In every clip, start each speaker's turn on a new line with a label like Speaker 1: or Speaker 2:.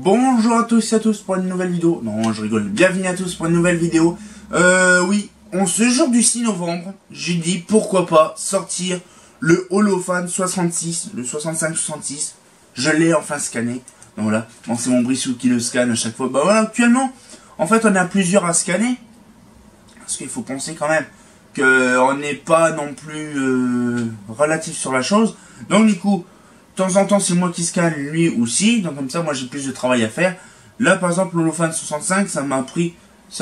Speaker 1: Bonjour à tous et à tous pour une nouvelle vidéo. Non, je rigole. Bienvenue à tous pour une nouvelle vidéo. Oui, en ce jour du 6 novembre, j'ai dit pourquoi pas sortir le Holofan 66, le 65-66. Je l'ai enfin scanné. Donc voilà, bon, c'est mon Brissou qui le scanne à chaque fois. Bah voilà, actuellement, en fait, on a plusieurs à scanner. Parce qu'il faut penser quand même qu'on n'est pas non plus relatif sur la chose. Donc du coup, de temps en temps, c'est moi qui scanne, lui aussi. Donc comme ça, moi, j'ai plus de travail à faire. Là, par exemple, l'Holofan 65, ça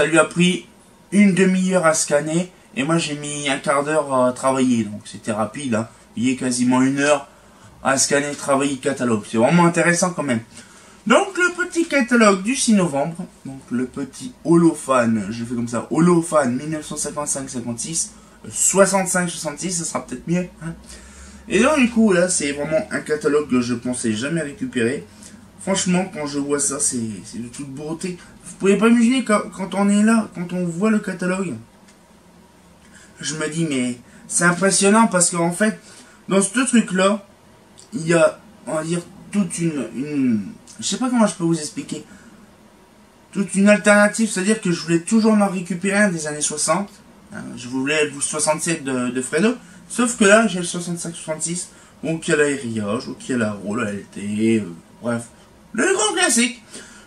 Speaker 1: lui a pris une demi-heure à scanner. Et moi, j'ai mis un quart d'heure à travailler. Donc c'était rapide. Hein. Il y a quasiment une heure à scanner, travailler, catalogue. C'est vraiment intéressant quand même. Donc le petit catalogue du 6 novembre, donc le petit Holofan, je fais comme ça, Holofan 1955-56, 65-66, ça sera peut-être mieux. Hein. Et donc du coup là c'est vraiment un catalogue que je pensais jamais récupérer. Franchement quand je vois ça c'est de toute beauté. Vous pouvez pas imaginer quand on est là, quand on voit le catalogue, je me dis mais c'est impressionnant parce qu'en fait dans ce truc là, il y a on va dire toute je sais pas comment je peux vous expliquer. Toute une alternative, c'est-à-dire que je voulais toujours en récupérer un des années 60. Je voulais le 67 de Fredo. Sauf que là, j'ai le 65-66. Donc il y a la Hériage, donc il y a la Roll, la LT, bref. Le grand classique.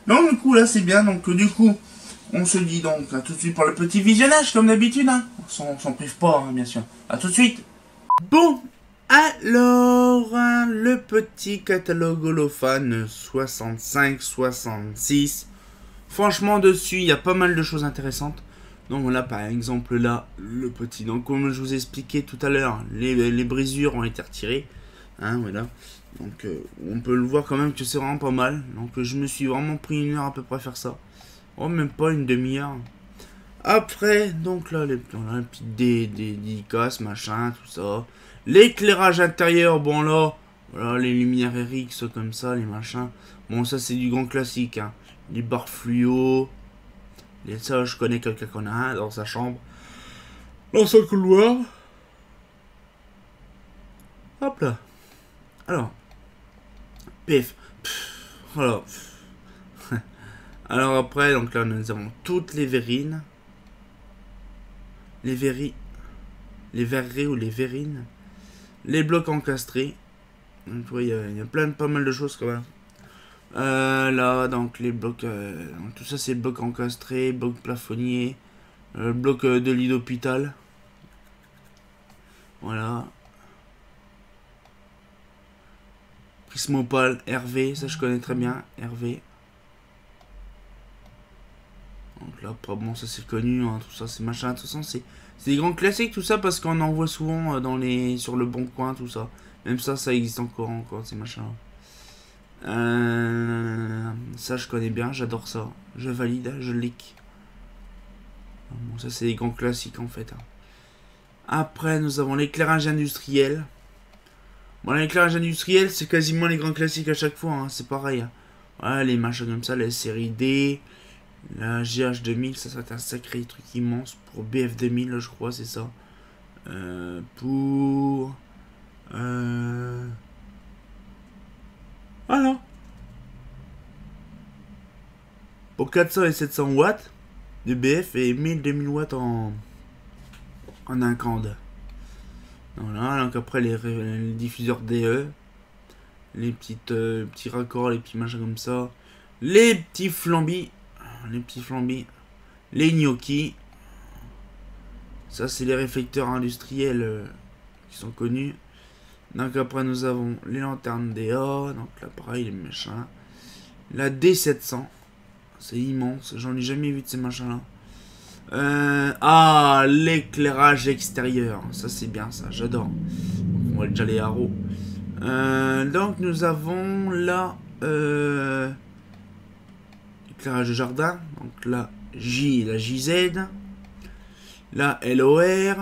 Speaker 1: Donc du coup, là, c'est bien. Donc du coup, on se dit donc à tout de suite pour le petit visionnage, comme d'habitude. Hein. On s'en prive pas, hein, bien sûr. À tout de suite. Bon. Alors, le petit catalogue Holofan 65-66. Franchement, dessus, il y a pas mal de choses intéressantes. Donc voilà, par exemple, là, le petit. Donc, comme je vous ai expliqué tout à l'heure, les brisures ont été retirées. Hein, voilà. Donc, on peut le voir quand même que c'est vraiment pas mal. Donc, je me suis vraiment pris une heure à peu près à faire ça. Oh, même pas une demi-heure. Après, donc là, les petites dédicaces, machin, tout ça. L'éclairage intérieur, bon là, voilà, les lumières RX comme ça, les machins. Bon, ça c'est du grand classique, hein. Les barres fluo. Ça, je connais quelqu'un qu'on a un dans sa chambre. Dans son couloir. Hop là. Alors. Pif. Voilà. Alors après, donc là, nous avons toutes les verrines. Les verrines ou les verrines. Les blocs encastrés. Donc, il y a pas mal de choses quand même. Là, donc les blocs. Donc, tout ça, c'est blocs encastrés, blocs plafonniers, bloc de lit d'hôpital. Voilà. Prismopal, Hervé, ça je connais très bien. Hervé. Donc là, pas bon, ça c'est connu, hein, tout ça, c'est machin. De toute façon, c'est des grands classiques, tout ça, parce qu'on en voit souvent sur le bon coin, tout ça. Même ça existe encore, ces machins. Ça, je connais bien, j'adore ça. Je valide, je leak. Bon, ça, c'est des grands classiques, en fait. Hein. Après, nous avons l'éclairage industriel. Bon, l'éclairage industriel, c'est quasiment les grands classiques à chaque fois, hein, c'est pareil. Hein. Voilà, les machins comme ça, la série D. La GH2000, ça c'est un sacré truc immense. Pour BF2000, là, je crois, c'est ça. Voilà. Pour 400 et 700 watts de BF et 1000-2000 watts en incande. Voilà, donc après les diffuseurs DE. Les petits raccords, les petits machins comme ça. Les petits flambis. Les gnocchis. Ça, c'est les réflecteurs industriels qui sont connus. Donc, après, nous avons les lanternes DA. Donc, là, pareil, les machins. La D700. C'est immense. J'en ai jamais vu de ces machins-là. L'éclairage extérieur. Ça, c'est bien, ça. J'adore. On voit déjà les haro. Donc, nous avons là... éclairage de jardin, donc la JZ, la LOR,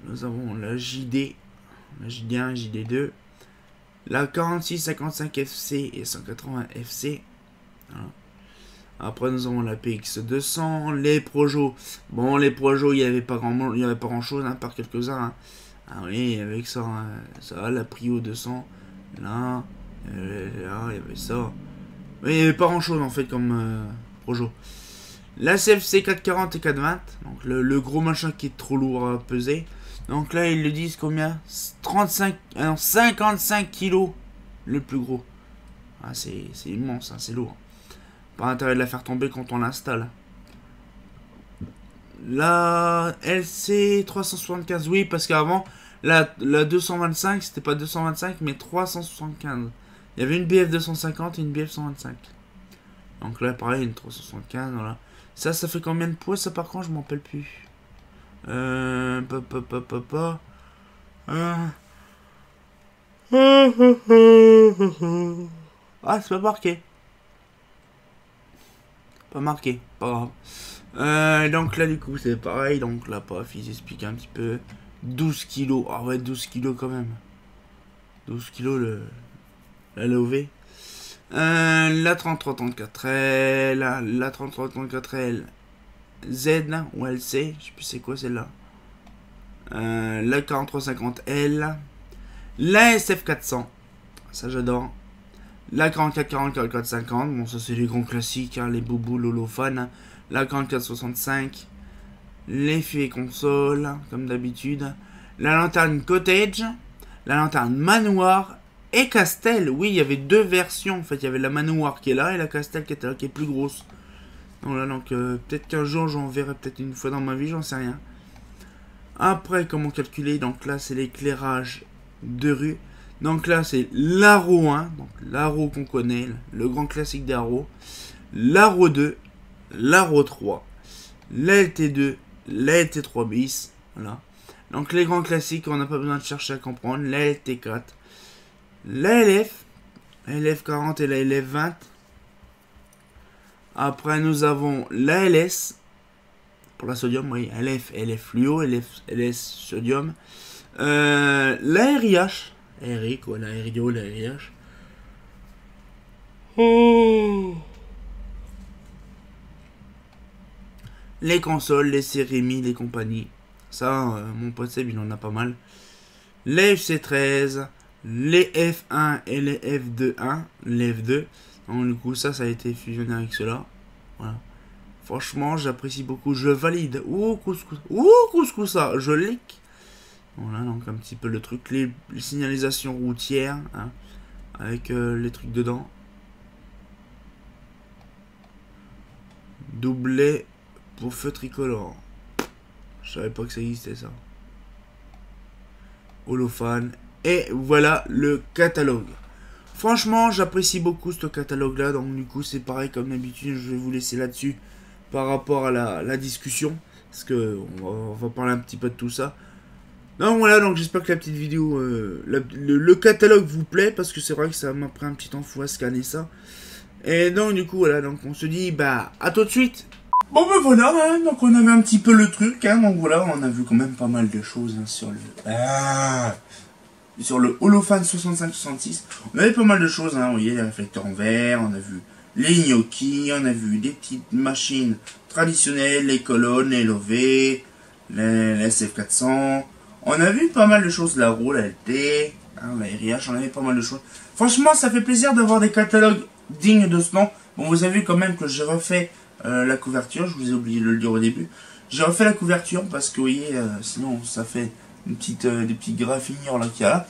Speaker 1: nous avons la JD, la JD1, JD2, la 4655 FC et 180 FC. Voilà. Après nous avons la PX200, les Projo. Bon, les Projo, il n'y avait pas grand chose, hein, par quelques-uns. Hein. Ah oui, avec ça, hein, ça, la Prio 200, là, il y avait ça. Mais il n'y avait pas grand chose en fait comme projo. La CFC 440 et 420, donc le gros machin qui est trop lourd à peser. Donc là ils le disent combien? 35, non 55 kilos le plus gros. Ah, c'est immense, hein, c'est lourd. Pas intérêt de la faire tomber quand on l'installe. La LC 375, oui, parce qu'avant, la 225, c'était pas 225, mais 375. Il y avait une BF 250 et une BF 125. Donc là, pareil, une 375, voilà. Ça fait combien de poids, ça, par contre, je m'en rappelle plus. Ah, c'est pas marqué. Pas marqué, pas grave. Donc là, du coup, c'est pareil. Donc là, paf, ils expliquent un petit peu. 12 kilos. Ah ouais, 12 kilos quand même. 12 kilos la LOV. La 3334L. La 3334L Z ou LC. Je sais plus c'est quoi celle-là. La 4350L. La SF400. Ça, j'adore. La 4440, 4450, bon ça c'est les grands classiques, hein, les boubous, l'holophane. Hein. La 4465, les fûts console, comme d'habitude. La lanterne cottage, la lanterne manoir et Castel. Oui, il y avait deux versions en fait, il y avait la manoir qui est là et la Castel qui est là, qui est plus grosse. Donc là, donc peut-être qu'un jour j'en verrai peut-être une fois dans ma vie, j'en sais rien. Après, comment calculer? Donc là c'est l'éclairage de rue. Donc là, c'est l'Aro 1, donc l'Aro qu'on connaît, le grand classique d'Aro. L'Aro 2, l'Aro 3, la LT2, la LT3 bis, voilà. Donc les grands classiques, on n'a pas besoin de chercher à comprendre. La LT4, la LF, la LF40 et la LF20. Après, nous avons la LS, pour la sodium, oui, LF, LF fluo, LS sodium. La RIH. RI quoi, la RIO, la RIH. Oh. Les consoles, les séries Mi, les compagnies. Ça, mon pote Seb, il en a pas mal. Les FC13, les F1 et les F2.1, les F2. Donc du coup, ça a été fusionné avec cela. Voilà. Franchement, j'apprécie beaucoup. Je valide. Ouh, couscous. Ouh, couscous, ça. Je leak. Voilà, donc un petit peu le truc, les signalisations routières, hein, avec les trucs dedans. Doublé pour feu tricolore. Je savais pas que ça existait ça. Holophane. Et voilà le catalogue. Franchement, j'apprécie beaucoup ce catalogue là. Donc du coup, c'est pareil comme d'habitude. Je vais vous laisser là-dessus par rapport à la discussion. Parce que on va parler un petit peu de tout ça. Donc voilà, donc j'espère que la petite vidéo, le catalogue vous plaît, parce que c'est vrai que ça m'a pris un petit temps fou à scanner ça. Et donc du coup, voilà, donc on se dit, bah, à tout de suite. Bon ben voilà, hein, donc on avait un petit peu le truc, hein, donc voilà, on a vu quand même pas mal de choses hein, sur le Holophane 65-66. On avait pas mal de choses, hein, vous voyez, les réflecteurs en verre, on a vu les gnocchis, on a vu des petites machines traditionnelles, les colonnes, les LOV, les SF400... On a vu pas mal de choses, la RO, la LT, hein, la RIH, on avait pas mal de choses. Franchement, ça fait plaisir d'avoir des catalogues dignes de ce nom. Bon, vous avez vu quand même que j'ai refait la couverture, je vous ai oublié de le dire au début. J'ai refait la couverture parce que, vous voyez, sinon ça fait une petite, des petites graffinures là qu'il y a là.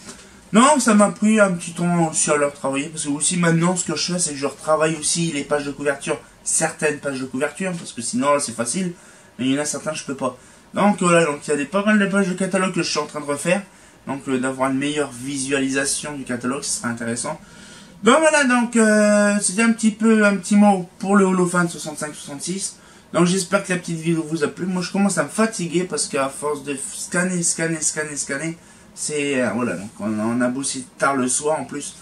Speaker 1: Non, ça m'a pris un petit temps aussi à leur travailler, parce que aussi maintenant, ce que je fais, c'est que je retravaille aussi les pages de couverture, certaines pages de couverture, parce que sinon, c'est facile, mais il y en a certains, je peux pas. Donc voilà, donc il y a pas mal de pages de catalogue que je suis en train de refaire. Donc d'avoir une meilleure visualisation du catalogue, ce serait intéressant. Donc voilà, donc c'était un petit mot pour le Holophane 65-66. Donc j'espère que la petite vidéo vous a plu. Moi je commence à me fatiguer parce qu'à force de scanner, c'est voilà, donc on a bossé tard le soir en plus.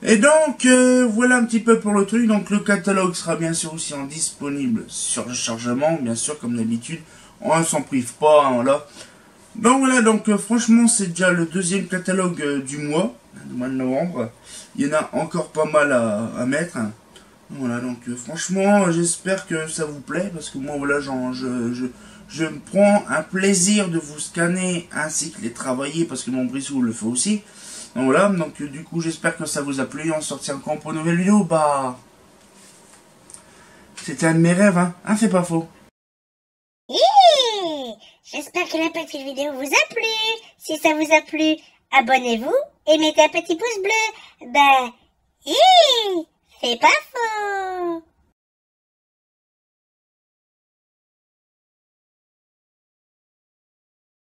Speaker 1: Et donc voilà un petit peu pour le truc. Donc le catalogue sera bien sûr aussi disponible sur le chargement, bien sûr comme d'habitude. On ne s'en prive pas, hein, voilà. Donc voilà, donc franchement c'est déjà le deuxième catalogue du mois de novembre. Il y en a encore pas mal à mettre. Voilà, donc franchement j'espère que ça vous plaît, parce que moi voilà, je me prends un plaisir de vous scanner ainsi que les travailler, parce que mon Brissou le fait aussi. Donc voilà, donc du coup j'espère que ça vous a plu. On sortira encore pour une nouvelle vidéo, bah c'était un de mes rêves, hein. Hein, c'est pas faux.
Speaker 2: J'espère que la petite vidéo vous a plu. Si ça vous a plu, abonnez-vous et mettez un petit pouce bleu. C'est pas faux.